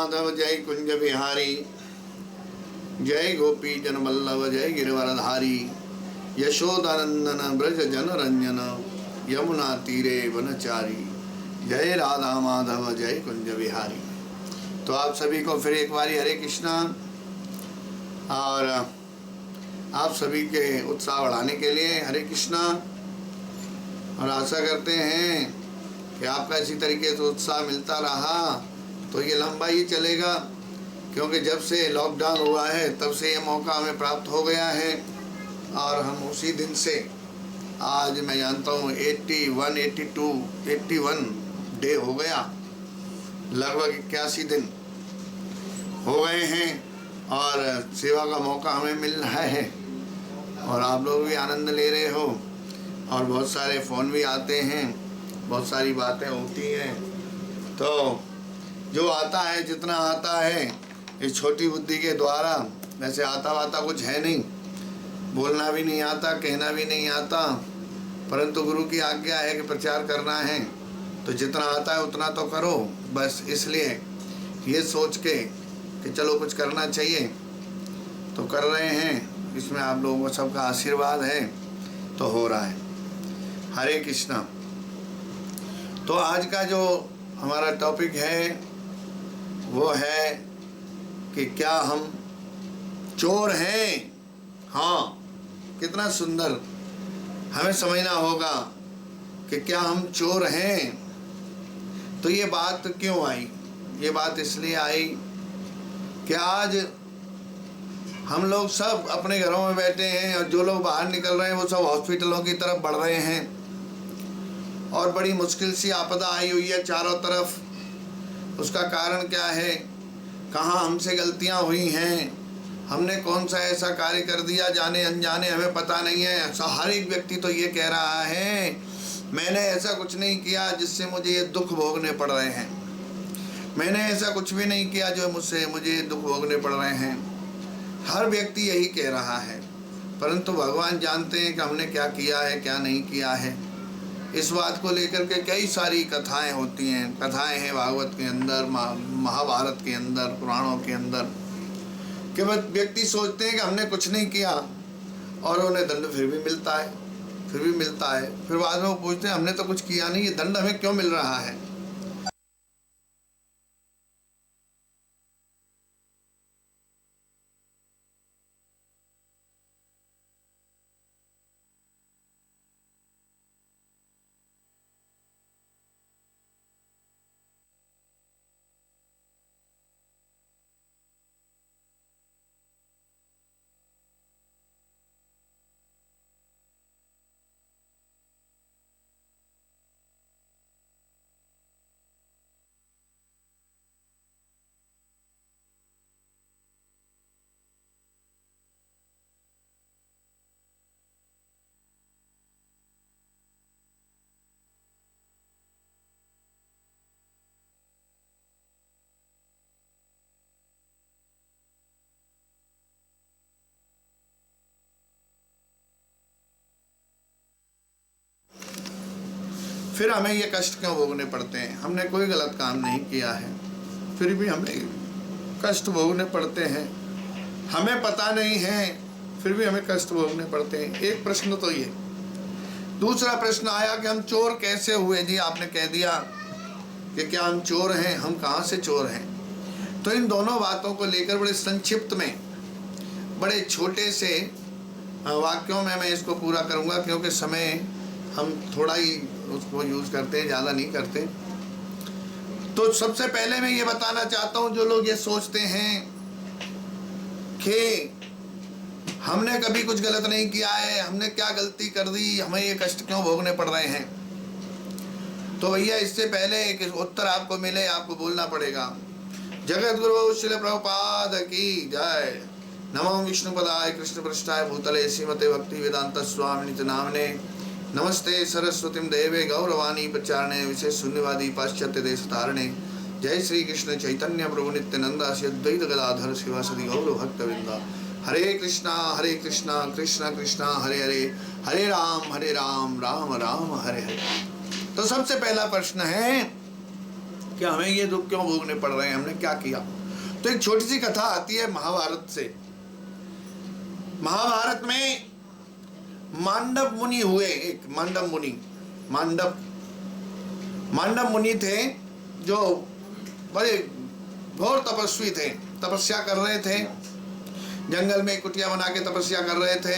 माधव जय कुंज बिहारी, जय गोपी जन वल्लभ जय गिरिवरधारी, यशोदानंदन ब्रज जन रंजन, यमुना तीरे वनचारी, जय राधा माधव जय कुंज बिहारी। तो आप सभी को फिर एक बारी हरे कृष्णा। और आप सभी के उत्साह बढ़ाने के लिए हरे कृष्णा, और आशा करते हैं कि आपका इसी तरीके से उत्साह मिलता रहा तो ये लंबा ही चलेगा, क्योंकि जब से लॉकडाउन हुआ है तब से ये मौका हमें प्राप्त हो गया है। और हम उसी दिन से आज मैं जानता हूँ 81 डे हो गया, लगभग 81 दिन हो गए हैं और सेवा का मौका हमें मिल रहा है और आप लोग भी आनंद ले रहे हो और बहुत सारे फ़ोन भी आते हैं, बहुत सारी बातें होती हैं। तो जो आता है, जितना आता है इस छोटी बुद्धि के द्वारा, वैसे आता वाता कुछ है नहीं, बोलना भी नहीं आता, कहना भी नहीं आता, परंतु गुरु की आज्ञा है कि प्रचार करना है तो जितना आता है उतना तो करो। बस इसलिए ये सोच के कि चलो कुछ करना चाहिए तो कर रहे हैं। इसमें आप लोगों को सबका आशीर्वाद है तो हो रहा है। हरे कृष्णा। तो आज का जो हमारा टॉपिक है वो है कि क्या हम चोर हैं। हाँ, कितना सुंदर। हमें समझना होगा कि क्या हम चोर हैं। तो ये बात क्यों आई? ये बात इसलिए आई कि आज हम लोग सब अपने घरों में बैठे हैं और जो लोग बाहर निकल रहे हैं वो सब हॉस्पिटलों की तरफ बढ़ रहे हैं और बड़ी मुश्किल सी आपदा आई हुई है चारों तरफ। उसका कारण क्या है? कहाँ हमसे गलतियाँ हुई हैं, हमने कौन सा ऐसा कार्य कर दिया जाने अनजाने, हमें पता नहीं है। हर एक व्यक्ति तो ये कह रहा है मैंने ऐसा कुछ नहीं किया जिससे मुझे ये दुख भोगने पड़ रहे हैं, मैंने ऐसा कुछ भी नहीं किया जो मुझे दुख भोगने पड़ रहे हैं। हर व्यक्ति यही कह रहा है, परंतु भगवान जानते हैं कि हमने क्या किया है क्या नहीं किया है। इस बात को लेकर के कई सारी कथाएं होती हैं, कथाएं हैं भागवत के अंदर, महाभारत के अंदर, पुराणों के अंदर, कि व्यक्ति सोचते हैं कि हमने कुछ नहीं किया और उन्हें दंड फिर भी मिलता है, फिर भी मिलता है। फिर बाद में वो पूछते हैं हमने तो कुछ किया नहीं, ये दंड हमें क्यों मिल रहा है। फिर हमें ये कष्ट क्यों भोगने पड़ते हैं? हमने कोई गलत काम नहीं किया है, फिर भी हमें कष्ट भोगने पड़ते हैं। हमें पता नहीं है फिर भी हमें कष्ट भोगने पड़ते हैं। एक प्रश्न तो ये। दूसरा प्रश्न आया कि हम चोर कैसे हुए? जी आपने कह दिया कि क्या हम चोर हैं, हम कहाँ से चोर हैं? तो इन दोनों बातों को लेकर बड़े संक्षिप्त में, बड़े छोटे से वाक्यों में मैं इसको पूरा करूँगा, क्योंकि समय हम थोड़ा ही उसको यूज़ करते हैं, ज़्यादा नहीं करते। तो सबसे पहले मैं ये बताना चाहता हूँ, जो लोग ये सोचते हैं कि हमने कभी कुछ गलत नहीं किया है, हमने क्या गलती कर दी, हमें ये कष्ट क्यों भोगने पड़ रहे हैं, तो भैया इससे पहले एक उत्तर आपको मिले, आपको बोलना पड़ेगा। जगत गुरु श्रील प्रभुपाद की जय। नमो विष्णुपदाय कृष्ण पृष्ठाय भूतले श्रीमते भक्ति वेदांत स्वामी नित्य नामने। नमस्ते सरस्वतीं देवे गौरवाणी प्रचारणे विशेष शून्यवादी पाश्चात्य देश धारणे। जय श्री कृष्ण चैतन्य प्रभु नित्यानंद श्री अद्वैत गदाधर शिवासदि गौर भक्त वृंदा। हरे कृष्णा कृष्णा कृष्णा हरे हरे, हरे राम राम राम हरे हरे। तो सबसे पहला प्रश्न है कि हमें ये दुख क्यों भोगने पड़ रहे हैं, हमने क्या किया। तो एक छोटी सी कथा आती है महाभारत से। महाभारत में मांडव मुनि हुए, एक मांडव मुनि थे जो बड़े घोर तपस्वी थे, तपस्या कर रहे थे, जंगल में कुटिया बना के तपस्या कर रहे थे।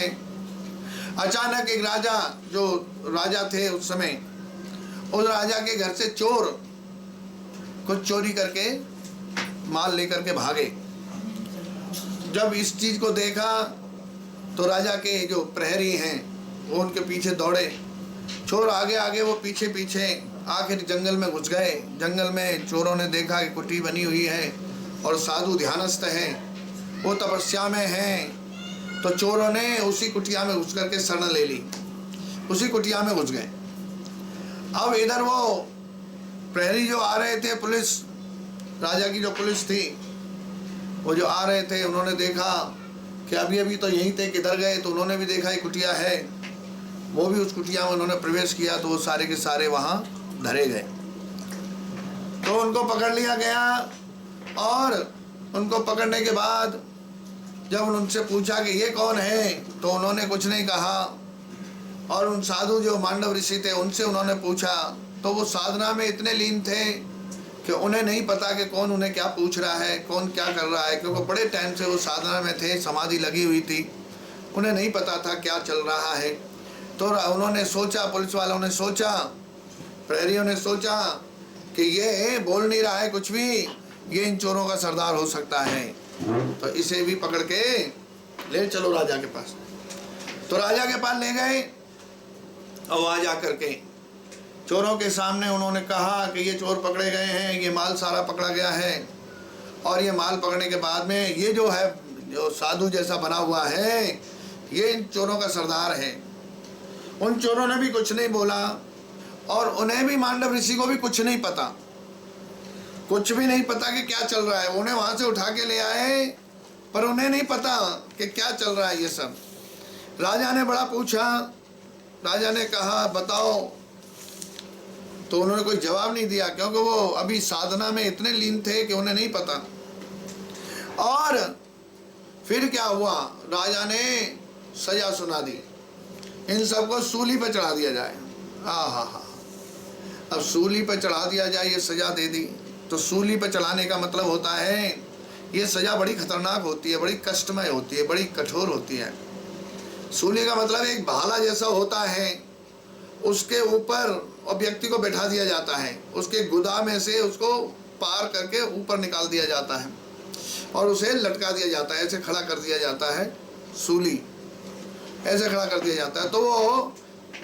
अचानक एक राजा, जो राजा थे उस समय, उस राजा के घर से चोर कुछ चोरी करके माल लेकर के भागे। जब इस चीज को देखा तो राजा के जो प्रहरी हैं वो उनके पीछे दौड़े, चोर आगे आगे वो पीछे पीछे, आखिर जंगल में घुस गए। जंगल में चोरों ने देखा कि कुटी बनी हुई है और साधु ध्यानस्थ हैं, वो तपस्या में हैं। तो चोरों ने उसी कुटिया में घुस करके शरण ले ली, उसी कुटिया में घुस गए। अब इधर वो प्रहरी जो आ रहे थे, पुलिस, राजा की जो पुलिस थी, वो जो आ रहे थे, उन्होंने देखा कि अभी अभी तो यहीं थे, किधर गए। तो उन्होंने भी देखा ये कुटिया है, वो भी उस कुटिया में उन्होंने प्रवेश किया। तो वो सारे के सारे वहाँ धरे गए। तो उनको पकड़ लिया गया और उनको पकड़ने के बाद जब उनसे पूछा कि ये कौन है, तो उन्होंने कुछ नहीं कहा। और उन साधु जो मांडव ऋषि थे उनसे उन्होंने पूछा, तो वो साधना में इतने लीन थे कि उन्हें नहीं पता कि कौन उन्हें क्या पूछ रहा है, कौन क्या कर रहा है, क्योंकि बड़े टाइम से वो साधना में थे, समाधि लगी हुई थी, उन्हें नहीं पता था क्या चल रहा है। तो उन्होंने सोचा, पुलिस वालों ने सोचा, प्रहरियों ने सोचा कि ये बोल नहीं रहा है कुछ भी, ये इन चोरों का सरदार हो सकता है, तो इसे भी पकड़ के ले चलो राजा के पास। तो राजा के पास ले गए और वहाँ जा करके चोरों के सामने उन्होंने कहा कि ये चोर पकड़े गए हैं, ये माल सारा पकड़ा गया है, और ये माल पकड़ने के बाद में ये जो है, जो साधु जैसा बना हुआ है, ये इन चोरों का सरदार है। उन चोरों ने भी कुछ नहीं बोला और उन्हें भी, मांडव ऋषि को भी कुछ नहीं पता, कुछ भी नहीं पता कि क्या चल रहा है। उन्हें वहां से उठा के ले आए पर उन्हें नहीं पता कि क्या चल रहा है ये सब। राजा ने बड़ा पूछा, राजा ने कहा बताओ, तो उन्होंने कोई जवाब नहीं दिया, क्योंकि वो अभी साधना में इतने लीन थे कि उन्हें नहीं पता। और फिर क्या हुआ, राजा ने सजा सुना दी, इन सबको सूली पर चढ़ा दिया जाए। हा, अब सूली पर चढ़ा दिया जाए, ये सजा दे दी। तो सूली पर चढ़ाने का मतलब होता है, ये सजा बड़ी खतरनाक होती है, बड़ी कष्टमय होती है, बड़ी कठोर होती है। सूली का मतलब एक भाला जैसा होता है, उसके ऊपर और व्यक्ति को बैठा दिया जाता है, उसके गुदा में से उसको पार करके ऊपर निकाल दिया जाता है और उसे लटका दिया जाता है, ऐसे खड़ा कर दिया जाता है, सूली ऐसे खड़ा कर दिया जाता है। तो वो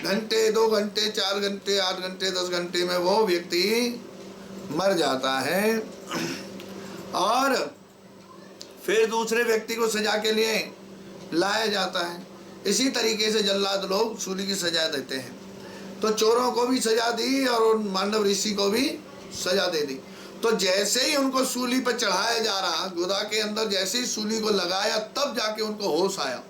घंटे, 2 घंटे, 4 घंटे, 8 घंटे, 10 घंटे में वो व्यक्ति मर जाता है और फिर दूसरे व्यक्ति को सजा के लिए लाया जाता है। इसी तरीके से जल्लाद लोग सूली की सजा देते हैं। तो चोरों को भी सजा दी और उन मांडव ऋषि को भी सजा दे दी। तो जैसे ही उनको सूली पर चढ़ाया जा रहा, गुदा के अंदर जैसे ही सूली को लगाया, तब जाके उनको होश आया।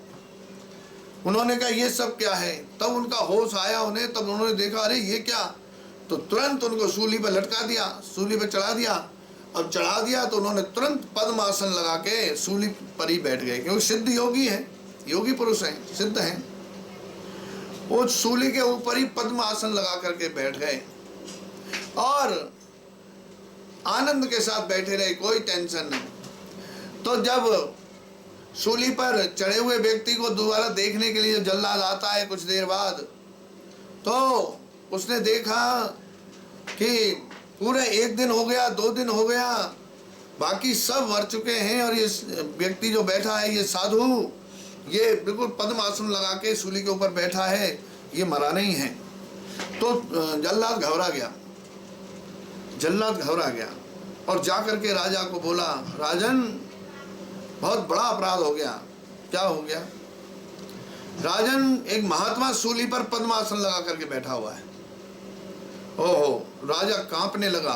उन्होंने कहा ये सब क्या है, तब उनका होश आया उन्हें, तब उन्होंने देखा अरे ये क्या, तो तुरंत उनको सूली पर लटका दिया, सूली पर चढ़ा दिया। अब चढ़ा दिया तो उन्होंने तुरंत पद्मासन लगा के सूली पर ही बैठ गए, क्योंकि सिद्ध योगी है, योगी पुरुष हैं, सिद्ध हैं। वो सूली के ऊपर ही पद्मासन लगा करके बैठ गए और आनंद के साथ बैठे रहे, कोई टेंशन नहीं। तो जब सूली पर चढ़े हुए व्यक्ति को दोबारा देखने के लिए जब जल्लाद आता है कुछ देर बाद, तो उसने देखा कि पूरे 1 दिन हो गया, 2 दिन हो गया, बाकी सब मर चुके हैं और ये व्यक्ति जो बैठा है, ये साधु, ये बिल्कुल पद्मासन लगा के सूली के ऊपर बैठा है, ये मरा नहीं है। तो जल्लाद घबरा गया और जाकर के राजा को बोला, राजन बहुत बड़ा अपराध हो गया। क्या हो गया? राजन, एक महात्मा सूली पर पद्मासन लगा करके बैठा हुआ है। ओहो, राजा कांपने लगा,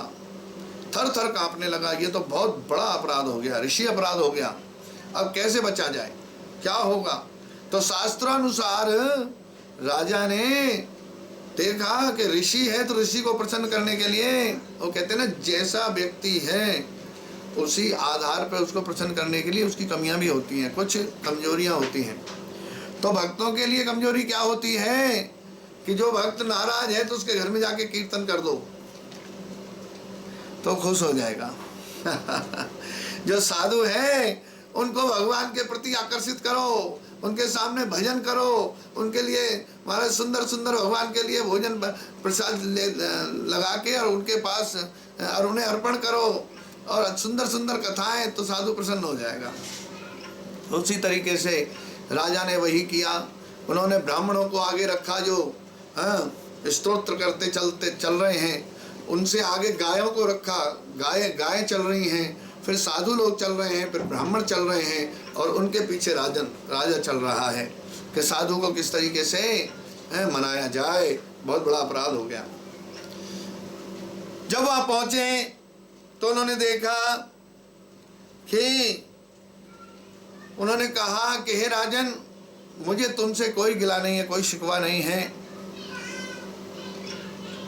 थर थर कांपने लगा, ये तो बहुत बड़ा अपराध हो गया, ऋषि अपराध हो गया, अब कैसे बचा जाए, क्या होगा? तो शास्त्रानुसार राजा ने देखा कि ऋषि है तो ऋषि को प्रसन्न करने के लिए वो कहते हैं ना, जैसा व्यक्ति है उसी आधार पर उसको प्रसन्न करने के लिए उसकी कमियां भी होती हैं, कुछ कमजोरियां होती हैं। तो भक्तों के लिए कमजोरी क्या होती है कि जो भक्त नाराज है तो उसके घर में जाके कीर्तन कर दो तो खुश हो जाएगा। जो साधु है उनको भगवान के प्रति आकर्षित करो, उनके सामने भजन करो, उनके लिए महाराज सुंदर सुंदर भगवान के लिए भोजन प्रसाद लगा के और उनके पास और उन्हें अर्पण करो और सुंदर सुंदर कथाएं, तो साधु प्रसन्न हो जाएगा। उसी तरीके से राजा ने वही किया। उन्होंने ब्राह्मणों को आगे रखा जो स्तोत्र करते चल रहे हैं, उनसे आगे गायों को रखा, गायें चल रही हैं, फिर साधु लोग चल रहे हैं, फिर ब्राह्मण चल रहे हैं और उनके पीछे राजा चल रहा है कि साधु को किस तरीके से मनाया जाए। बहुत बड़ा अपराध हो गया। जब वहां पहुंचे तो उन्होंने देखा कि उन्होंने कहा कि हे राजन, मुझे तुमसे कोई गिला नहीं है, कोई शिकवा नहीं है,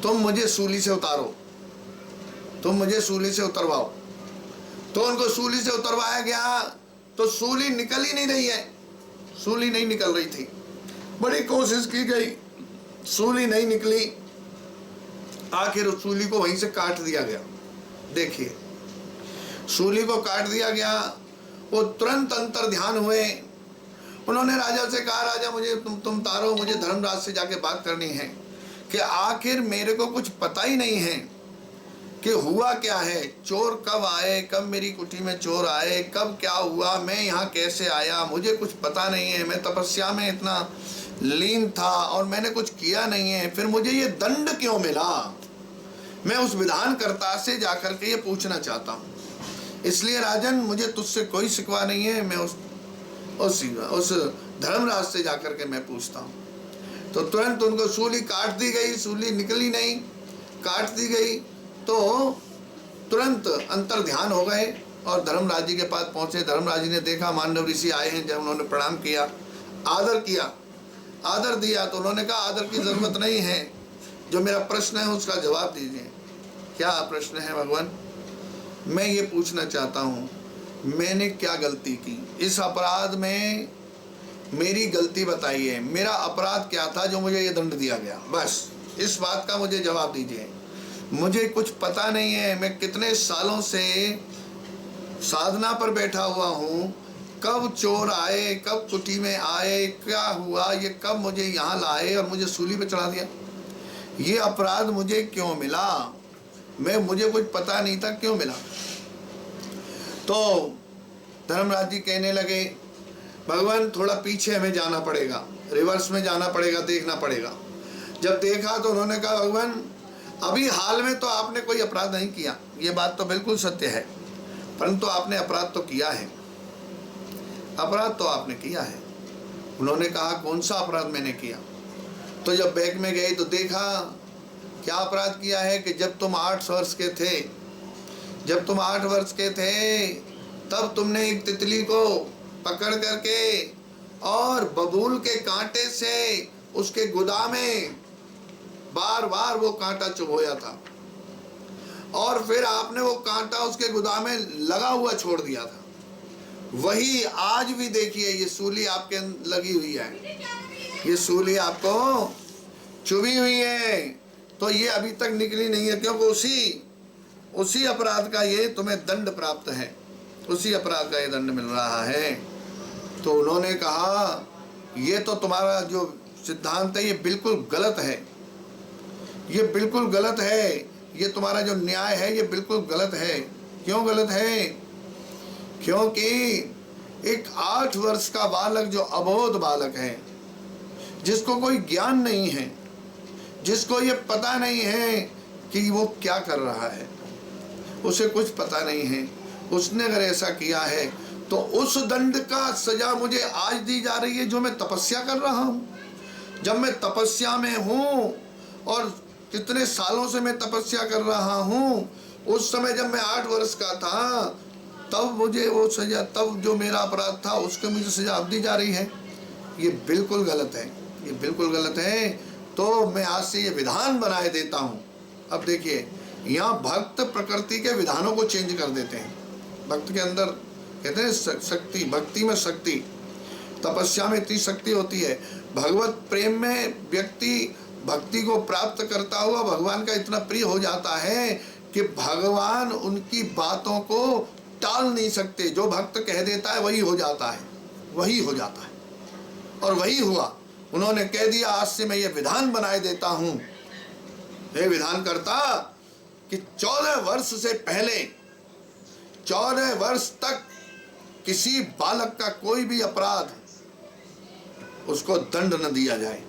तुम मुझे सूली से उतारो, तुम मुझे सूली से उतरवाओ। तो उनको सूली से उतरवाया गया तो सूली निकल ही नहीं रही है, सूली नहीं निकल रही थी। बड़ी कोशिश की गई, सूली नहीं निकली। आखिर उस सूली को वहीं से काट दिया गया। देखिए, सूली को काट दिया गया। वो तुरंत अंतर ध्यान हुए। उन्होंने राजा से कहा, राजा मुझे तुम तारो, मुझे धर्मराज से जाके बात करनी है कि आखिर मेरे को कुछ पता ही नहीं है कि हुआ क्या है, चोर कब आए, कब मेरी कुटी में चोर आए, कब क्या हुआ, मैं यहाँ कैसे आया, मुझे कुछ पता नहीं है। मैं तपस्या में इतना लीन था और मैंने कुछ किया नहीं है, फिर मुझे ये दंड क्यों मिला? मैं उस विधानकर्ता से जाकर के ये पूछना चाहता हूँ। इसलिए राजन, मुझे तुझसे कोई शिकवा नहीं है, मैं उस धर्मराज से जाकर के मैं पूछता हूँ। तो तुरंत उनको सूली काट दी गई। सूली निकली नहीं, काट दी गई तो तुरंत अंतर ध्यान हो गए और धर्मराज जी के पास पहुंचे। धर्मराज जी ने देखा मांडव ऋषि आए हैं। जब उन्होंने प्रणाम किया, आदर किया, आदर दिया, तो उन्होंने कहा आदर की जरूरत नहीं है, जो मेरा प्रश्न है उसका जवाब दीजिए। क्या प्रश्न है भगवान? मैं ये पूछना चाहता हूँ, मैंने क्या गलती की? इस अपराध में मेरी गलती बताइए, मेरा अपराध क्या था जो मुझे ये दंड दिया गया? बस इस बात का मुझे जवाब दीजिए। मुझे कुछ पता नहीं है, मैं कितने सालों से साधना पर बैठा हुआ हूँ, कब चोर आए, कब कुटी में आए, क्या हुआ, ये कब मुझे यहाँ लाए और मुझे सूली पे चढ़ा दिया? ये अपराध मुझे क्यों मिला? मुझे कुछ पता नहीं था, क्यों मिला? तो धर्मराज जी कहने लगे, भगवान थोड़ा पीछे हमें जाना पड़ेगा, रिवर्स में जाना पड़ेगा, देखना पड़ेगा। जब देखा तो उन्होंने कहा, भगवान अभी हाल में तो आपने कोई अपराध नहीं किया, ये बात तो बिल्कुल सत्य है, परंतु आपने अपराध तो किया है, अपराध तो आपने किया है। उन्होंने कहा, कौन सा अपराध मैंने किया? तो जब बैग में गए तो देखा क्या अपराध किया है कि जब तुम 8 वर्ष के थे, जब तुम 8 वर्ष के थे, तब तुमने एक तितली को पकड़ करके और बबूल के कांटे से उसके गुदा में बार बार वो कांटा चुभोया था और फिर आपने वो कांटा उसके गुदा में लगा हुआ छोड़ दिया था। वही आज भी देखिए, ये सूली आपके लगी हुई है, ये सूली आपको चुभी हुई है, तो ये अभी तक निकली नहीं है, क्योंकि उसी अपराध का ये तुम्हें दंड प्राप्त है, उसी अपराध का ये दंड मिल रहा है। तो उन्होंने कहा, ये तो तुम्हारा जो सिद्धांत है ये बिल्कुल गलत है, ये बिल्कुल गलत है, ये तुम्हारा जो न्याय है ये बिल्कुल गलत है। क्यों गलत है? क्योंकि एक 8 वर्ष का बालक जो अबोध बालक है, जिसको कोई ज्ञान नहीं है, जिसको ये पता नहीं है कि वो क्या कर रहा है, उसे कुछ पता नहीं है, उसने अगर ऐसा किया है तो उस दंड का सजा मुझे आज दी जा रही है जो मैं तपस्या कर रहा हूँ। जब मैं तपस्या में हूँ और कितने सालों से मैं तपस्या कर रहा हूँ, उस समय जब मैं 8 वर्ष का था तब मुझे वो सजा, तब जो मेरा अपराध था उसके मुझे सजा अब दी जा रही है। ये बिल्कुल गलत है, ये बिल्कुल गलत है। तो मैं आज से ये विधान बनाए देता हूँ। अब देखिए, यहाँ भक्त प्रकृति के विधानों को चेंज कर देते हैं। भक्त के अंदर कहते हैं शक्ति, भक्ति में शक्ति, तपस्या में इतनी शक्ति होती है। भगवत प्रेम में व्यक्ति भक्ति को प्राप्त करता हुआ भगवान का इतना प्रिय हो जाता है कि भगवान उनकी बातों को टाल नहीं सकते। जो भक्त कह देता है वही हो जाता है, वही हो जाता है। और वही हुआ। उन्होंने कह दिया, आज से मैं ये विधान बनाए देता हूं, ये विधान करता कि 14 वर्ष से पहले 14 वर्ष तक किसी बालक का कोई भी अपराध उसको दंड न दिया जाए।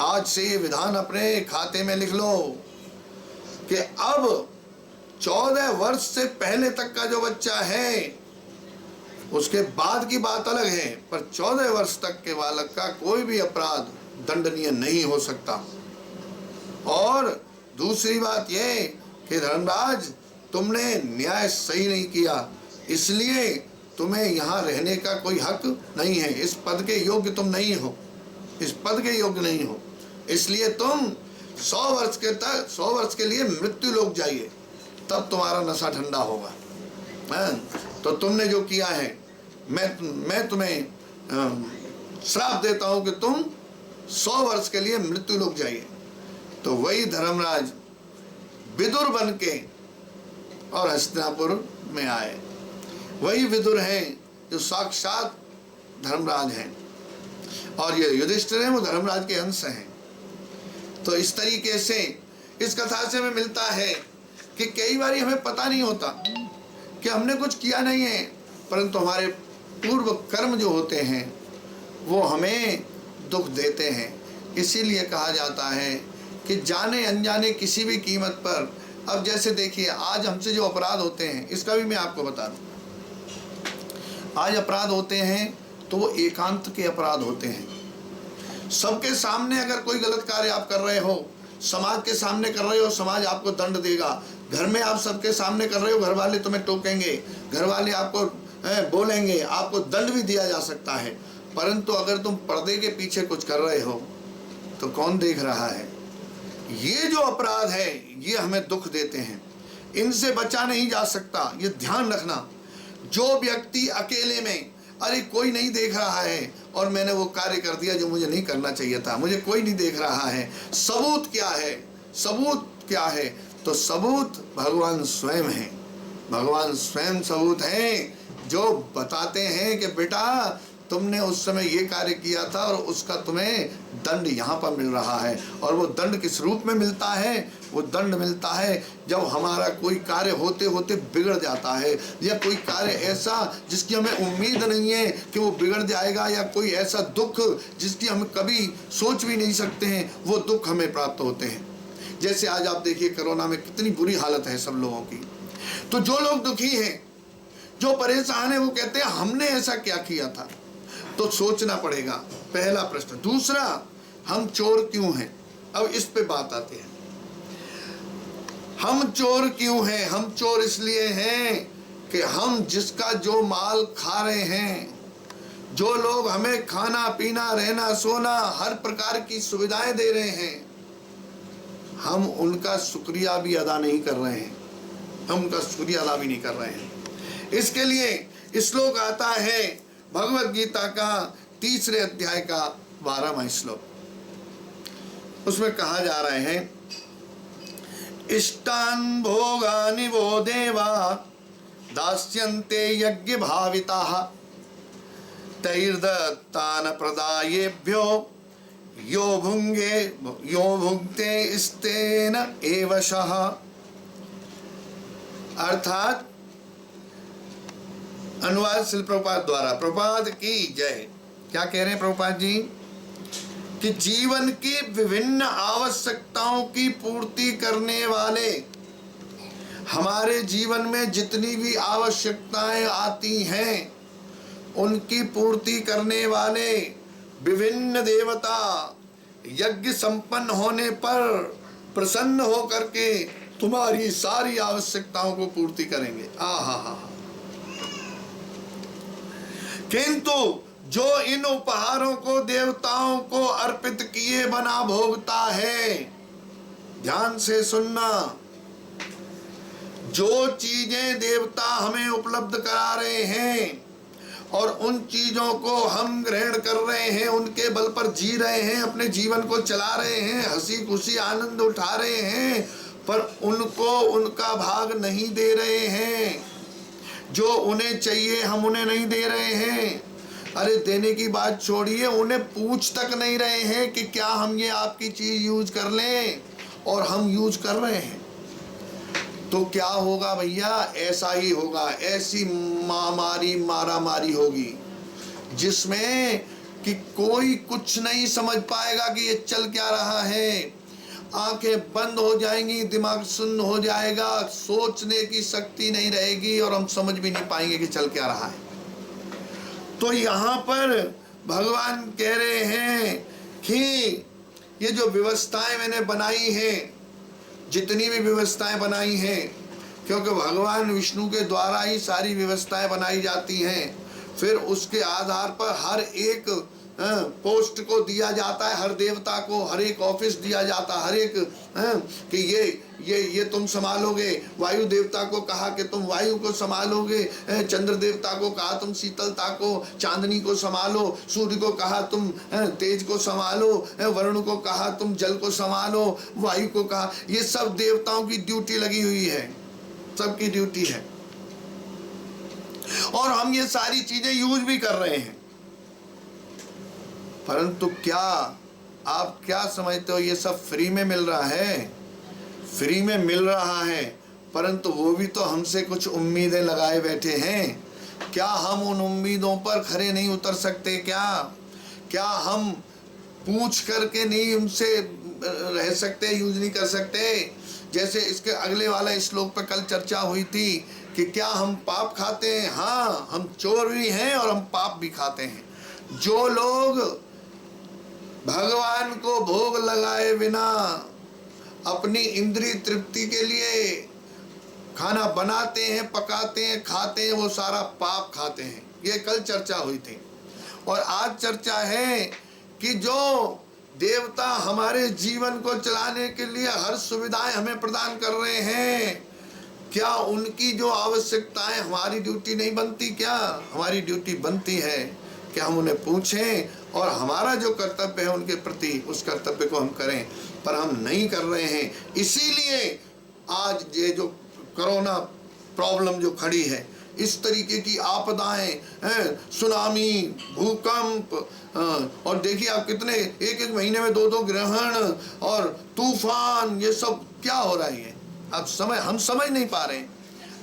आज से ये विधान अपने खाते में लिख लो कि अब 14 वर्ष से पहले तक का जो बच्चा है, उसके बाद की बात अलग है, पर 14 वर्ष तक के बालक का कोई भी अपराध दंडनीय नहीं हो सकता। और दूसरी बात यह कि धर्मराज, तुमने न्याय सही नहीं किया, इसलिए तुम्हें यहाँ रहने का कोई हक नहीं है। इस पद के योग्य तुम नहीं हो, इस पद के योग्य नहीं हो, इसलिए तुम 100 वर्ष के लिए मृत्यु लोक जाइए, तब तुम्हारा नशा ठंडा होगा। तो तुमने जो किया है, मैं तुम्हें श्राप देता हूं कि तुम 100 वर्ष के लिए मृत्यु लोक जाइए। तो वही धर्मराज विदुर बन के और हस्तिनापुर में आए। वही विदुर हैं जो साक्षात धर्मराज हैं, और ये युधिष्ठिर हैं, वो धर्मराज के अंश हैं। तो इस तरीके से इस कथा से हमें मिलता है कि कई बार हमें पता नहीं होता कि हमने कुछ किया नहीं है, परंतु हमारे पूर्व कर्म जो होते हैं वो हमें दुख देते हैं। इसीलिए कहा जाता है कि जाने अनजाने किसी भी कीमत पर, अब जैसे देखिए आज हमसे जो अपराध होते हैं, इसका भी मैं आपको बता दूं। आज अपराध होते हैं तो वो एकांत के अपराध होते हैं। सबके सामने अगर कोई गलत कार्य आप कर रहे हो, समाज के सामने कर रहे हो, समाज आपको दंड देगा। घर में आप सबके सामने कर रहे हो, घर वाले तुम्हें टोकेंगे, घर वाले आपको बोलेंगे, आपको दंड भी दिया जा सकता है। परंतु अगर तुम पर्दे के पीछे कुछ कर रहे हो तो कौन देख रहा है? ये जो अपराध है ये हमें दुख देते हैं, इनसे बचा नहीं जा सकता। ये ध्यान रखना। जो व्यक्ति अकेले में, अरे कोई नहीं देख रहा है और मैंने वो कार्य कर दिया जो मुझे नहीं करना चाहिए था, मुझे कोई नहीं देख रहा है, सबूत क्या है? सबूत क्या है? तो सबूत भगवान स्वयं है। भगवान स्वयं सबूत हैं जो बताते हैं कि बेटा तुमने उस समय ये कार्य किया था और उसका तुम्हें दंड यहाँ पर मिल रहा है। और वो दंड किस रूप में मिलता है? वो दंड मिलता है जब हमारा कोई कार्य होते होते बिगड़ जाता है, या कोई कार्य ऐसा जिसकी हमें उम्मीद नहीं है कि वो बिगड़ जाएगा, या कोई ऐसा दुख जिसकी हम कभी सोच भी नहीं सकते हैं, वो दुख हमें प्राप्त होते हैं। जैसे आज आप देखिए कोरोना में कितनी बुरी हालत है सब लोगों की। तो जो लोग दुखी हैं, जो परेशान है, वो कहते हैं हमने ऐसा क्या किया था। तो सोचना पड़ेगा, पहला प्रश्न। दूसरा, हम चोर क्यों हैं? अब इस पे बात आती है। हम चोर क्यों हैं? हम चोर इसलिए हैं कि हम जिसका जो माल खा रहे हैं, जो लोग हमें खाना पीना रहना सोना हर प्रकार की सुविधाएं दे रहे हैं, हम उनका शुक्रिया भी अदा नहीं कर रहे हैं। हम उनका शुक्रिया अदा भी नहीं कर रहे हैं। इसके लिए श्लोक आता है भगवत गीता का 3 अध्याय का 12वां श्लोक। उसमें कहा जा रहे हैं, इष्टान भोगानि वो देवा दास्यन्ते यज्ञ भाविताः तैर्दत्तान प्रदायेभ्यो यो भुंक्ते स्तेन एवशः। अर्थात अनुवाद श्री प्रभुपाद द्वारा। प्रभुपाद की जय। क्या कह रहे हैं प्रभुपाद जी? कि जीवन की विभिन्न आवश्यकताओं की पूर्ति करने वाले, हमारे जीवन में जितनी भी आवश्यकताएं आती हैं उनकी पूर्ति करने वाले विभिन्न देवता यज्ञ संपन्न होने पर प्रसन्न होकर के तुम्हारी सारी आवश्यकताओं को पूर्ति करेंगे। किंतु जो इन उपहारों को देवताओं को अर्पित किए बिना भोगता है। ध्यान से सुनना, जो चीजें देवता हमें उपलब्ध करा रहे हैं और उन चीजों को हम ग्रहण कर रहे हैं, उनके बल पर जी रहे हैं, अपने जीवन को चला रहे हैं, हंसी खुशी आनंद उठा रहे हैं, पर उनको उनका भाग नहीं दे रहे हैं। जो उन्हें चाहिए हम उन्हें नहीं दे रहे हैं। अरे देने की बात छोड़िए, उन्हें पूछ तक नहीं रहे हैं कि क्या हम ये आपकी चीज यूज कर लें, और हम यूज कर रहे हैं। तो क्या होगा भैया? ऐसा ही होगा, ऐसी महामारी मारामारी होगी जिसमें कि कोई कुछ नहीं समझ पाएगा कि ये चल क्या रहा है। आंखें बंद हो जाएंगी, दिमाग सुन्न हो जाएगा, सोचने की शक्ति नहीं रहेगी और हम समझ भी नहीं पाएंगे कि चल क्या रहा है। तो यहाँ पर भगवान कह रहे हैं कि ये जो व्यवस्थाएं मैंने बनाई हैं, जितनी भी व्यवस्थाएं बनाई हैं, क्योंकि भगवान विष्णु के द्वारा ही सारी व्यवस्थाएं बनाई जाती हैं, फिर उसके आधार पर हर एक पोस्ट को दिया जाता है, हर देवता को हर एक ऑफिस दिया जाता है, हर एक कि ये तुम संभालोगे। वायु देवता को कहा कि तुम वायु को संभालोगे, चंद्र देवता को कहा तुम शीतलता को, चांदनी को संभालो, सूर्य को कहा तुम तेज को संभालो, वरुण को कहा तुम जल को संभालो, वायु को कहा। ये सब देवताओं की ड्यूटी लगी हुई है, सबकी ड्यूटी है, और हम ये सारी चीजें यूज भी कर रहे हैं। परंतु क्या आप क्या समझते हो, ये सब फ्री में मिल रहा है? फ्री में मिल रहा है, परंतु वो भी तो हमसे कुछ उम्मीदें लगाए बैठे हैं। क्या हम उन उम्मीदों पर खरे नहीं उतर सकते? क्या हम पूछ करके नहीं उनसे रह सकते, यूज नहीं कर सकते? जैसे इसके अगले वाला श्लोक पर कल चर्चा हुई थी कि क्या हम पाप खाते हैं? हाँ, हम चोर भी हैं और हम पाप भी खाते हैं। जो लोग भगवान को भोग लगाए बिना अपनी इंद्रिय तृप्ति के लिए खाना बनाते हैं, पकाते हैं, खाते हैं, वो सारा पाप खाते हैं। ये कल चर्चा हुई थी। और आज चर्चा है कि जो देवता हमारे जीवन को चलाने के लिए हर सुविधाएं हमें प्रदान कर रहे हैं, क्या उनकी जो आवश्यकताएं हमारी ड्यूटी नहीं बनती? क्या हमारी ड्यूटी बनती है कि हम उन्हें पूछें और हमारा जो कर्तव्य है उनके प्रति, उस कर्तव्य को हम करें, पर हम नहीं कर रहे हैं। इसीलिए आज ये जो कोरोना प्रॉब्लम जो खड़ी है, इस तरीके की आपदाएं, सुनामी, भूकंप, और देखिए आप कितने एक महीने में 2 ग्रहण और तूफान, ये सब क्या हो रहा है? अब हम समझ नहीं पा रहे हैं।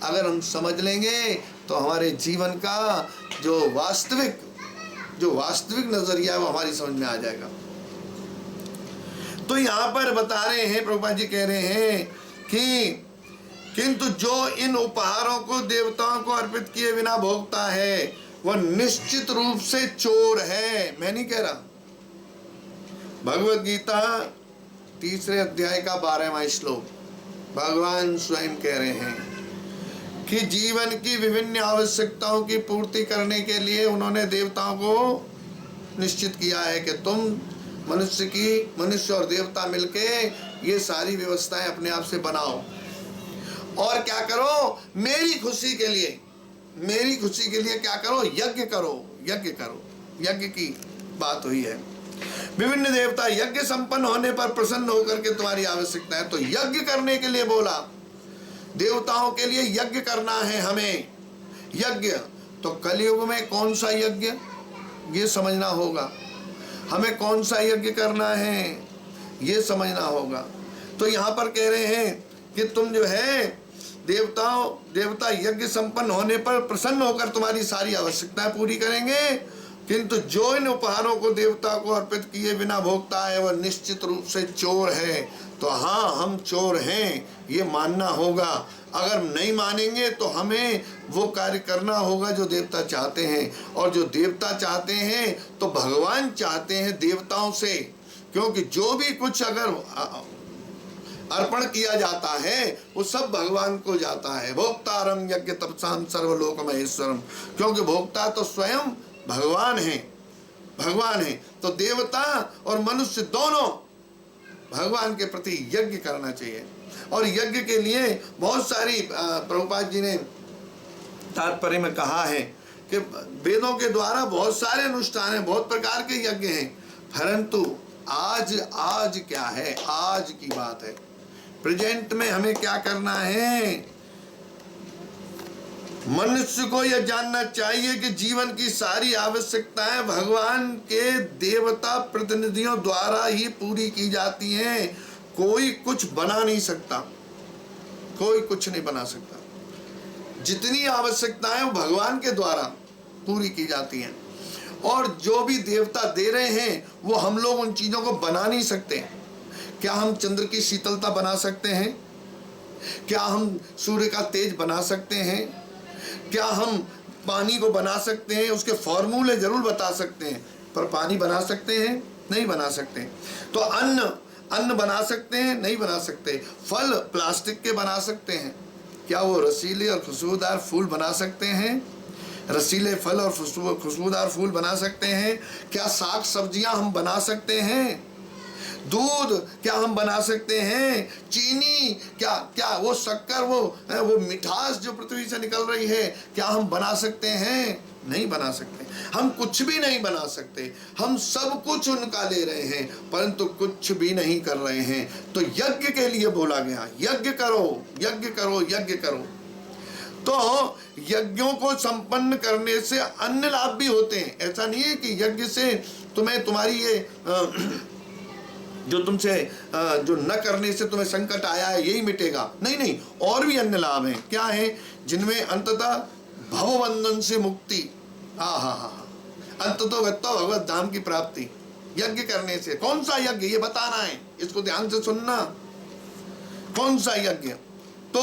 अगर हम समझ लेंगे तो हमारे जीवन का जो वास्तविक नजरिया है वो हमारी समझ में आ जाएगा। तो यहाँ पर बता रहे हैं, प्रभुपाद जी कह रहे हैं कि किंतु जो इन उपहारों को देवताओं को अर्पित किए बिना भोगता है वह निश्चित रूप से चोर है। मैं नहीं कह रहा। भगवत गीता 3 अध्याय का 12वां श्लोक भगवान स्वयं कह रहे हैं कि जीवन की विभिन्न आवश्यकताओं की पूर्ति करने के लिए उन्होंने देवताओं को निश्चित किया है कि तुम मनुष्य और देवता मिलके ये सारी व्यवस्थाएं अपने आप से बनाओ और क्या करो, मेरी खुशी के लिए क्या करो, यज्ञ करो। यज्ञ की बात हुई है। विभिन्न देवता यज्ञ संपन्न होने पर प्रसन्न होकर के तुम्हारी आवश्यकता है, तो यज्ञ करने के लिए बोला। देवताओं के लिए यज्ञ करना है हमें। यज्ञ तो कलयुग में कौन सा यज्ञ, ये समझना होगा। हमें कौन सा यज्ञ करना है ये समझना होगा। तो यहाँ पर कह रहे हैं कि तुम जो है देवता यज्ञ संपन्न होने पर प्रसन्न होकर तुम्हारी सारी आवश्यकताएं पूरी करेंगे, किंतु जो इन उपहारों को देवता को अर्पित किए बिना भोगता है वह निश्चित रूप से चोर है। तो हाँ, हम चोर हैं ये मानना होगा। अगर नहीं मानेंगे तो हमें वो कार्य करना होगा जो देवता चाहते हैं, और जो देवता चाहते हैं तो भगवान चाहते हैं देवताओं से, क्योंकि जो भी कुछ अगर अर्पण किया जाता है वो सब भगवान को जाता है। भोक्तारम यज्ञ तपसाम सर्वलोक महेश्वरम, क्योंकि भोक्ता तो स्वयं भगवान है। भगवान है, तो देवता और मनुष्य दोनों भगवान के प्रति यज्ञ करना चाहिए। और यज्ञ के लिए बहुत सारी प्रभुपाद जी ने तात्पर्य में कहा है कि वेदों के द्वारा बहुत सारे अनुष्ठान हैं, बहुत प्रकार के यज्ञ हैं, परंतु आज क्या है, आज की बात है, प्रेजेंट में हमें क्या करना है। मनुष्य को यह जानना चाहिए कि जीवन की सारी आवश्यकताएं भगवान के देवता प्रतिनिधियों द्वारा ही पूरी की जाती हैं। कोई कुछ बना नहीं सकता, कोई कुछ नहीं बना सकता। जितनी आवश्यकताएं वो भगवान के द्वारा पूरी की जाती हैं, और जो भी देवता दे रहे हैं वो हम लोग उन चीजों को बना नहीं सकते। क्या हम चंद्र की शीतलता बना सकते हैं? क्या हम सूर्य का तेज बना सकते हैं? क्या हम पानी को बना सकते हैं? उसके फॉर्मूले जरूर बता सकते हैं, पर पानी बना सकते हैं? नहीं बना सकते। तो अन्न बना सकते हैं? नहीं बना सकते। फल प्लास्टिक के बना सकते हैं, क्या वो रसीले और खुशबूदार फूल बना सकते हैं? रसीले फल और खुशबूदार फूल बना सकते हैं? क्या साग सब्जियां हम बना सकते हैं? दूध क्या हम बना सकते हैं? चीनी क्या वो शक्कर, वो मिठास जो पृथ्वी से निकल रही है, क्या हम बना सकते हैं? नहीं बना सकते। हम कुछ भी नहीं बना सकते। हम सब कुछ उनका ले रहे हैं, परंतु कुछ भी नहीं कर रहे हैं। तो यज्ञ के लिए बोला गया, यज्ञ करो, यज्ञ करो, यज्ञ करो। तो यज्ञों को संपन्न करने से अन्य लाभ भी होते हैं। ऐसा नहीं है कि यज्ञ से तुम्हारी ये जो तुमसे जो न करने से तुम्हें संकट आया है यही मिटेगा, नहीं, और भी अन्य लाभ हैं। क्या है? जिनमें अंततः भवबंधन से मुक्ति, अंततो गत्वा भगवत धाम की प्राप्ति यज्ञ करने से। कौन सा यज्ञ, ये बताना है, इसको ध्यान से सुनना। कौन सा यज्ञ? तो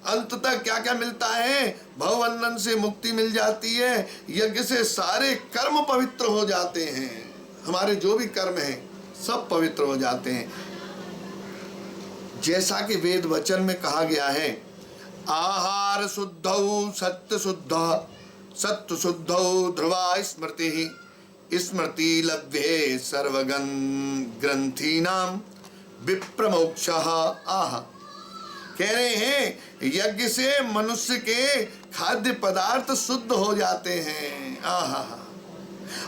अंततः क्या क्या मिलता है? भवबंधन से मुक्ति मिल जाती है। यज्ञ से सारे कर्म पवित्र हो जाते हैं। हमारे जो भी कर्म हैं सब पवित्र हो जाते हैं। जैसा कि वेद वचन में कहा गया है, आहार शुद्धौ सत्य शुद्ध, सत्य शुद्धौ ध्रुवा स्मृति, स्मृति लभ्ये सर्वगन ग्रंथीनाम विप्रमोक्षः। कह रहे हैं यज्ञ से मनुष्य के खाद्य पदार्थ शुद्ध हो जाते हैं।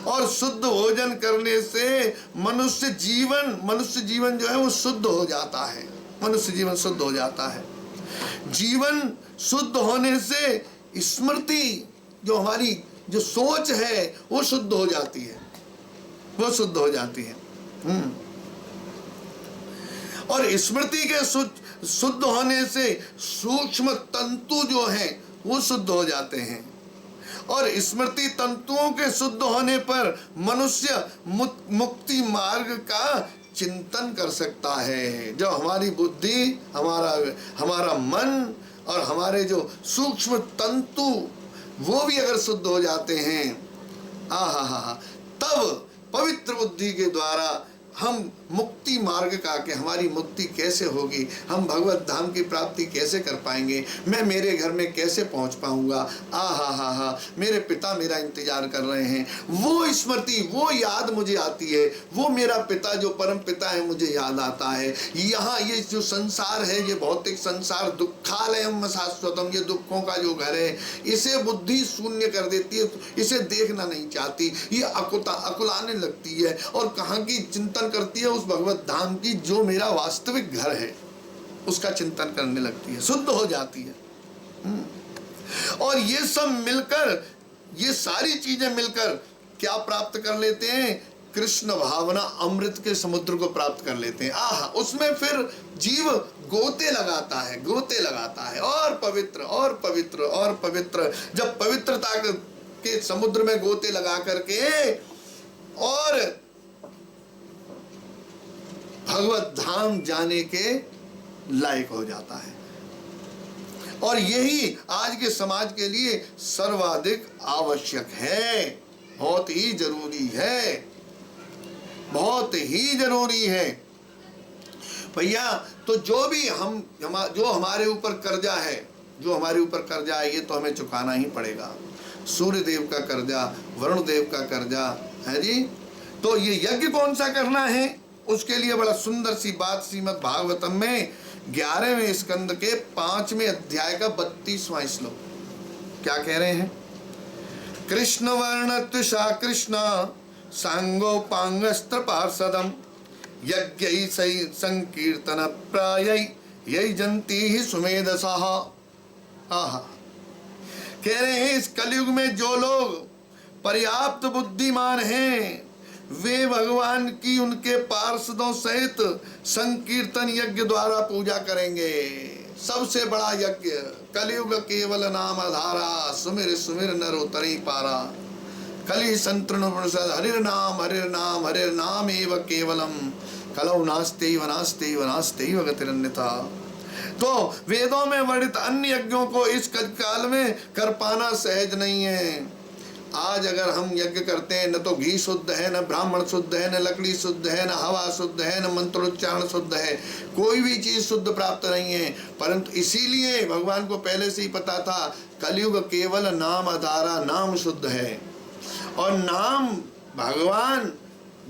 और शुद्ध भोजन करने से मनुष्य जीवन जो है वो शुद्ध हो जाता है। मनुष्य जीवन शुद्ध हो जाता है। जीवन शुद्ध होने से स्मृति, जो हमारी जो सोच है वो शुद्ध हो जाती है, वो शुद्ध हो जाती है। और स्मृति के शुद्ध होने से सूक्ष्म तंतु जो हैं वो शुद्ध हो जाते हैं। और स्मृति तंतुओं के शुद्ध होने पर मनुष्य मुक्ति मार्ग का चिंतन कर सकता है। जब हमारी बुद्धि, हमारा मन और हमारे जो सूक्ष्म तंतु वो भी अगर शुद्ध हो जाते हैं, तब पवित्र बुद्धि के द्वारा हम मुक्ति मार्ग का, कि हमारी मुक्ति कैसे होगी, हम भगवत धाम की प्राप्ति कैसे कर पाएंगे, मैं मेरे घर में कैसे पहुंच पाऊंगा, मेरे पिता मेरा इंतजार कर रहे हैं, वो स्मृति, वो याद मुझे आती है, वो मेरा पिता जो परम पिता है मुझे याद आता है। यहाँ ये जो संसार है, ये भौतिक संसार दुखालयम शाश्वतम, ये दुखों का जो घर है, इसे बुद्धि शून्य कर देती है, इसे देखना नहीं चाहती, ये अकुलाने लगती है और कहाँ की चिंतन करती है, उस भगवत धाम की जो मेरा वास्तविक घर है उसका चिंतन करने लगती है, शुद्ध हो जाती है। और ये सब मिलकर, ये सारी चीजें मिलकर क्या प्राप्त कर लेते हैं? कृष्ण भावना अमृत के समुद्र को प्राप्त कर लेते हैं। उसमें फिर जीव गोते लगाता है और पवित्र और पवित्र और पवित्र। जब पवित्रता के समुद्र में गोते लगा करके और भगवत धाम जाने के लायक हो जाता है। और यही आज के समाज के लिए सर्वाधिक आवश्यक है, बहुत ही जरूरी है, बहुत ही जरूरी है भैया। तो जो भी जो हमारे ऊपर कर्जा है, ये तो हमें चुकाना ही पड़ेगा। सूर्य देव का कर्जा, वरुण देव का कर्जा, है जी। तो ये यज्ञ कौन सा करना है, उसके लिए बड़ा सुंदर सी बात श्रीमद् भागवतम में 11वें स्कंद के 5वें अध्याय का 32वां श्लोक क्या कह रहे हैं। कृष्ण वर्णत्वषा कृष्ण सांगोपांगस्त्र पार्षदम यज्ञ संकीर्तन प्राय यही जंती ही सुमेधसा। आहा, कह रहे हैं इस कलयुग में जो लोग पर्याप्त बुद्धिमान हैं वे भगवान की उनके पार्षदों सहित संकीर्तन यज्ञ द्वारा पूजा करेंगे। सबसे बड़ा यज्ञ कलयुग केवल नाम आधारा सुमिर सुमिर नर उतरी पारा। कलि संतृण हरिर नाम हरिर नाम एव केवलम कलौ नास्त्यैव नास्त्यैव नास्त्यैव गतिरन्यथा। तो वेदों में वर्णित अन्य यज्ञों को इस काल में कर पाना सहज नहीं है। आज अगर हम यज्ञ करते हैं, न तो घी शुद्ध है, न ब्राह्मण शुद्ध है, न लकड़ी शुद्ध है, न हवा शुद्ध है, न मंत्रोच्चारण शुद्ध है, कोई भी चीज शुद्ध प्राप्त नहीं है। परंतु इसीलिए भगवान को पहले से ही पता था कलयुग केवल नाम आधारा, नाम शुद्ध है। और नाम भगवान,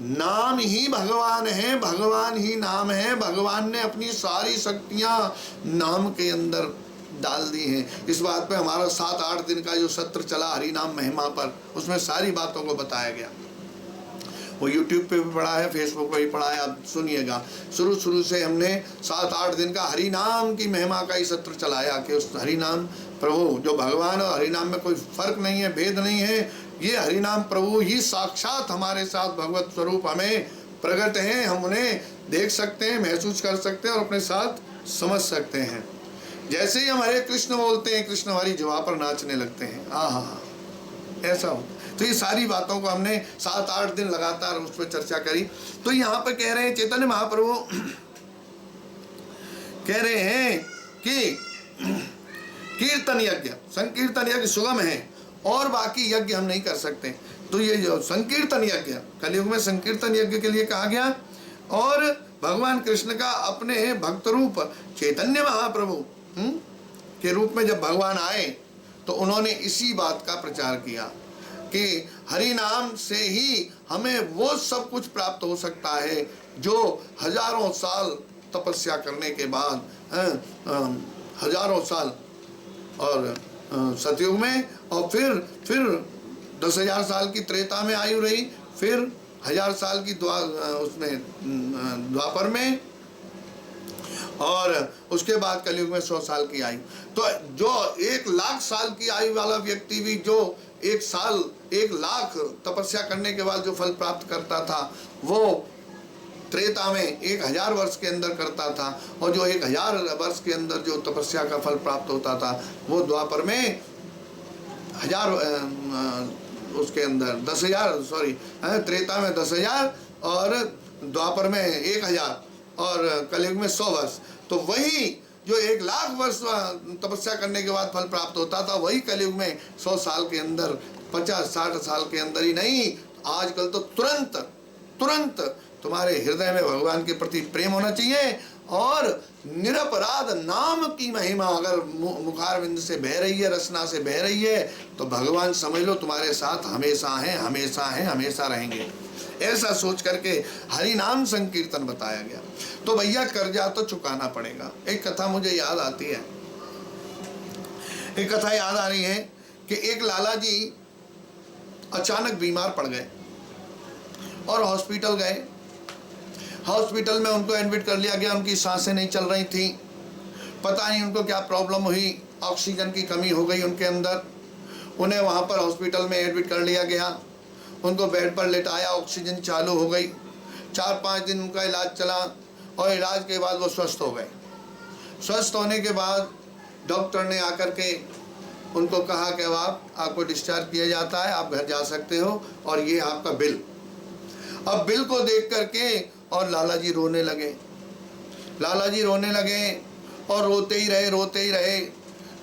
नाम ही भगवान है, भगवान ही नाम है। भगवान ने अपनी सारी शक्तियां नाम के अंदर डाल दी हैं। इस बात पे हमारा 7-8 दिन का जो सत्र चला हरि नाम महिमा पर, उसमें सारी बातों को बताया गया। वो YouTube पे भी पढ़ा है, फेसबुक पे भी पढ़ा है, आप सुनिएगा। शुरू से हमने 7-8 दिन का हरि नाम की महिमा का ही सत्र चलाया कि उस हरि नाम प्रभु जो भगवान और हरि नाम में कोई फर्क नहीं है, भेद नहीं है। ये हरि नाम प्रभु ही साक्षात हमारे साथ भगवत स्वरूप हमें प्रकट हैं। हम उन्हें देख सकते हैं, महसूस कर सकते हैं और अपने साथ समझ सकते हैं। जैसे ही हम हरे कृष्ण बोलते हैं, कृष्ण हमारी जुबा पर नाचने लगते हैं। आहा, ऐसा हो। तो ये सारी बातों को हमने 7-8 दिन लगातार उस पर चर्चा करी। तो यहाँ पर कह रहे हैं चैतन्य महाप्रभु कह रहे हैं कि कीर्तन यज्ञ, संकीर्तन यज्ञ सुगम है और बाकी यज्ञ हम नहीं कर सकते। तो ये जो संकीर्तन यज्ञ कलयुग में संकीर्तन यज्ञ के लिए कहा गया। और भगवान कृष्ण का अपने भक्त रूप चैतन्य महाप्रभु के रूप में जब भगवान आए तो उन्होंने इसी बात का प्रचार किया कि हरि नाम से ही हमें वो सब कुछ प्राप्त हो सकता है जो हजारों साल तपस्या करने के बाद, हजारों साल और सतयुग में, और फिर 10,000 साल की त्रेता में आयु रही, फिर 1000 साल की द्वापर में, और उसके बाद कलयुग में 100 साल की आयु। तो जो 1,00,000 साल की आयु वाला व्यक्ति भी जो 1,00,000 तपस्या करने के बाद जो फल प्राप्त करता था वो त्रेता में 1000 वर्ष के अंदर करता था, और जो 1000 वर्ष के अंदर जो तपस्या का फल प्राप्त होता था वो द्वापर में 1000 उसके अंदर 10,000 त्रेता में 10,000 और द्वापर में 1,000 और कलयुग में 100 वर्ष। तो वही जो 1,00,000 वर्ष तपस्या करने के बाद फल प्राप्त होता था वही कलयुग में 100 साल के अंदर, 50-60 साल के अंदर ही नहीं, आजकल तो तुरंत तुम्हारे हृदय में भगवान के प्रति प्रेम होना चाहिए। और निरपराध नाम की महिमा अगर मुखारविंद से बह रही है, रसना से बह रही है, तो भगवान समझ लो तुम्हारे साथ हमेशा हैं, हमेशा हैं, हमेशा रहेंगे। ऐसा सोच करके हरि नाम संकीर्तन बताया गया। तो भैया कर्जा तो चुकाना पड़ेगा। एक कथा मुझे याद आती है, एक कथा याद आ रही है कि एक लाला जी अचानक बीमार पड़ गए और हॉस्पिटल गए। हॉस्पिटल में उनको एडमिट कर लिया गया। उनकी सांसें नहीं चल रही थी, पता नहीं उनको क्या प्रॉब्लम हुई, ऑक्सीजन की कमी हो गई उनके अंदर। उन्हें वहाँ पर हॉस्पिटल में एडमिट कर लिया गया, उनको बेड पर लेटाया, ऑक्सीजन चालू हो गई। 4-5 दिन उनका इलाज चला और इलाज के बाद वो स्वस्थ हो गए। स्वस्थ होने के बाद डॉक्टर ने आकर के उनको कहा कि अब आपको डिस्चार्ज किया जाता है, आप घर जा सकते हो और ये आपका बिल। अब बिल को देख करके और लाला जी रोने लगे। लाला जी रोने लगे और रोते ही रहे।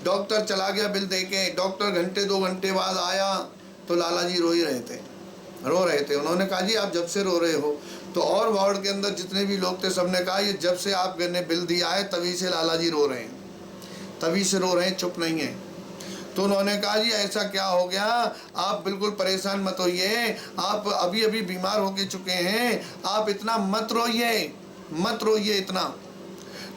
डॉक्टर चला गया बिल देके। डॉक्टर घंटे 2 घंटे बाद आया तो लाला जी रो रहे थे। उन्होंने कहा जी आप जब से रो रहे हो? तो और वार्ड के अंदर जितने भी लोग थे सबने कहा ये जब से आपने बिल दिया है तभी से लाला जी रो रहे हैं, तभी से रो रहे हैं, चुप नहीं है। तो उन्होंने कहा जी ऐसा क्या हो गया, आप बिल्कुल परेशान मत होइए, आप अभी अभी बीमार होके चुके हैं, आप इतना मत रोइए इतना।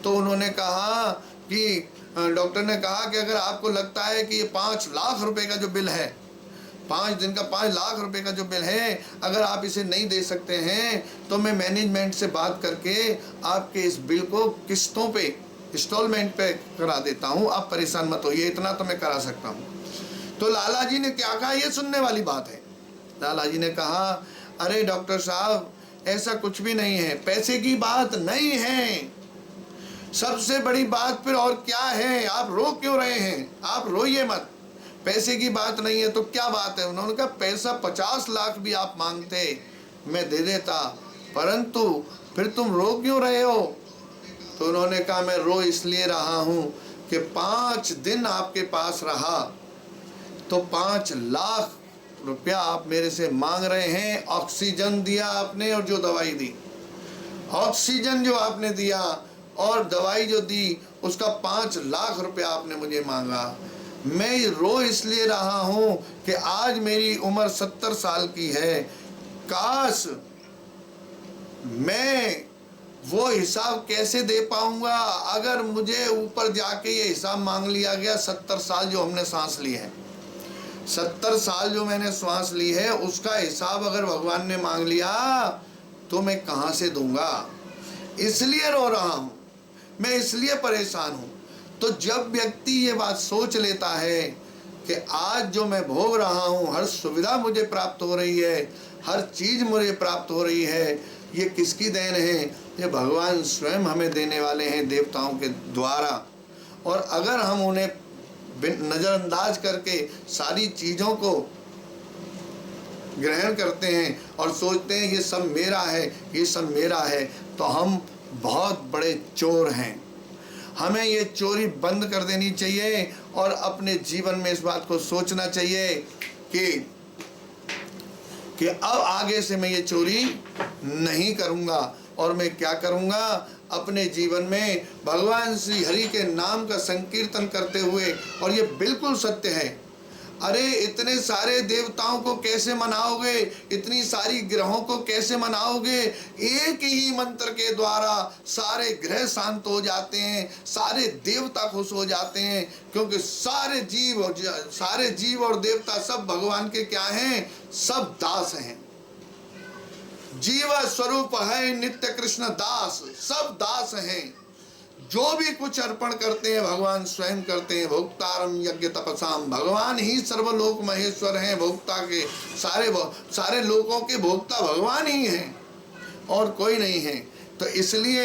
तो उन्होंने कहा कि डॉक्टर ने कहा कि अगर आपको लगता है कि ये 5 लाख रुपए का जो बिल है, 5 दिन का 5 लाख रुपए का जो बिल है, अगर आप इसे नहीं दे सकते हैं तो मैं मैनेजमेंट से बात करके आपके इस बिल को किस्तों पे, इंस्टॉलमेंट पे करा देता हूँ, आप परेशान मत होइए, इतना तो मैं करा सकता हूँ। तो लाला जी ने क्या कहा, ये सुनने वाली बात है। लाला जी ने कहा अरे डॉक्टर साहब ऐसा कुछ भी नहीं है, पैसे की बात नहीं है, सबसे बड़ी बात फिर और क्या है, आप रो क्यों रहे हैं, आप रोइए मत, पैसे की बात नहीं है तो क्या बात है। उन्होंने कहा पैसा 50 लाख भी आप मांगते मैं दे देता, परंतु फिर तुम रो क्यों रहे हो। तो उन्होंने कहा मैं रो इसलिए रहा हूँ कि 5 दिन आपके पास रहा तो 5 लाख रुपया आप मेरे से मांग रहे हैं। ऑक्सीजन दिया आपने और जो दवाई दी, ऑक्सीजन जो आपने दिया और दवाई जो दी, उसका 5 लाख रुपया आपने मुझे मांगा। मैं रो इसलिए रहा हूँ कि आज मेरी उम्र 70 साल की है, काश मैं वो हिसाब कैसे दे पाऊंगा अगर मुझे ऊपर जाके ये हिसाब मांग लिया गया। 70 साल जो हमने सांस ली है, 70 साल जो मैंने सांस ली है, उसका हिसाब अगर भगवान ने मांग लिया तो मैं कहाँ से दूंगा। इसलिए रो रहा हूँ, मैं इसलिए परेशान हूँ। तो जब व्यक्ति ये बात सोच लेता है कि आज जो मैं भोग रहा हूँ, हर सुविधा मुझे प्राप्त हो रही है, हर चीज़ मुझे प्राप्त हो रही है, ये किसकी देन है, ये भगवान स्वयं हमें देने वाले हैं देवताओं के द्वारा। और अगर हम उन्हें नज़रअंदाज करके सारी चीज़ों को ग्रहण करते हैं और सोचते हैं ये सब मेरा है, ये सब मेरा है, तो हम बहुत बड़े चोर हैं। हमें ये चोरी बंद कर देनी चाहिए और अपने जीवन में इस बात को सोचना चाहिए कि अब आगे से मैं ये चोरी नहीं करूँगा। और मैं क्या करूँगा, अपने जीवन में भगवान श्री हरि के नाम का संकीर्तन करते हुए। और ये बिल्कुल सत्य है, अरे इतने सारे देवताओं को कैसे मनाओगे, इतनी सारी ग्रहों को कैसे मनाओगे। एक ही मंत्र के द्वारा सारे ग्रह शांत हो जाते हैं, सारे देवता खुश हो जाते हैं, क्योंकि सारे जीव और देवता सब भगवान के क्या हैं, सब दास हैं। जीव स्वरूप है नित्य कृष्ण दास, सब दास हैं। जो भी कुछ अर्पण करते हैं भगवान स्वयं करते हैं। भोक्तारम यज्ञ तपसाम, भगवान ही सर्वलोक महेश्वर हैं, भोक्ता के सारे लोकों के भोक्ता भगवान ही हैं और कोई नहीं है। तो इसलिए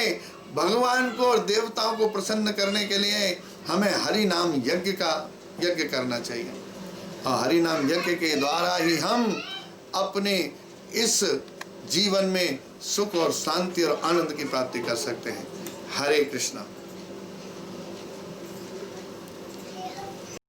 भगवान को और देवताओं को प्रसन्न करने के लिए हमें हरि नाम यज्ञ करना चाहिए। और हरि नाम यज्ञ के द्वारा ही हम अपने इस जीवन में सुख और शांति और आनंद की प्राप्ति कर सकते हैं। हरे कृष्णा।